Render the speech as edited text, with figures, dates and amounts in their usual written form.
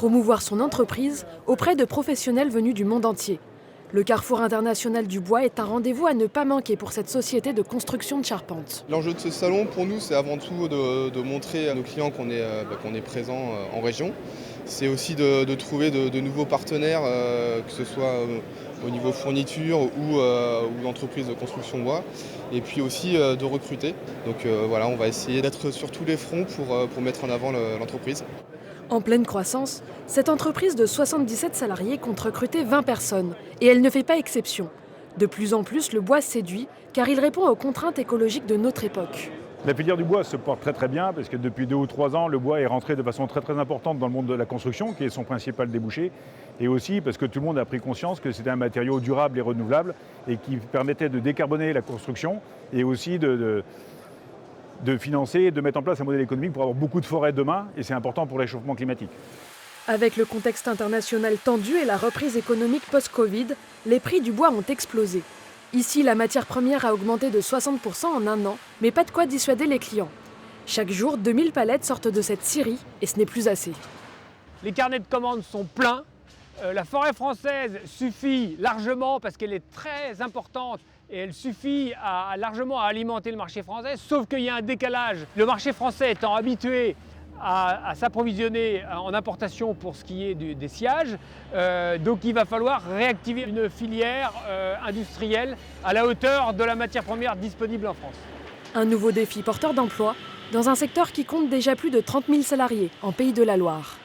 promouvoir son entreprise auprès de professionnels venus du monde entier. Le Carrefour international du bois est un rendez-vous à ne pas manquer pour cette société de construction de charpente. L'enjeu de ce salon, pour nous, c'est avant tout de montrer à nos clients qu'on est présent en région. C'est aussi de trouver de nouveaux partenaires, que ce soit au niveau fourniture ou entreprise de construction bois. Et puis aussi de recruter. Donc voilà, on va essayer d'être sur tous les fronts pour mettre en avant l'entreprise. En pleine croissance, cette entreprise de 77 salariés compte recruter 20 personnes. Et elle ne fait pas exception. De plus en plus, le bois séduit car il répond aux contraintes écologiques de notre époque. La filière du bois se porte très bien parce que depuis 2 ou 3 ans, le bois est rentré de façon très importante dans le monde de la construction, qui est son principal débouché. Et aussi parce que tout le monde a pris conscience que c'était un matériau durable et renouvelable et qui permettait de décarboner la construction et aussi de financer et de mettre en place un modèle économique pour avoir beaucoup de forêts demain. Et c'est important pour le réchauffement climatique. Avec le contexte international tendu et la reprise économique post-Covid, les prix du bois ont explosé. Ici, la matière première a augmenté de 60% en un an, mais pas de quoi dissuader les clients. Chaque jour, 2000 palettes sortent de cette scierie et ce n'est plus assez. Les carnets de commandes sont pleins. La forêt française suffit largement parce qu'elle est très importante et elle suffit largement à alimenter le marché français, sauf qu'il y a un décalage. Le marché français étant habitué à s'approvisionner en importation pour ce qui est des sciages. Donc il va falloir réactiver une filière industrielle à la hauteur de la matière première disponible en France. Un nouveau défi porteur d'emploi dans un secteur qui compte déjà plus de 30 000 salariés en Pays de la Loire.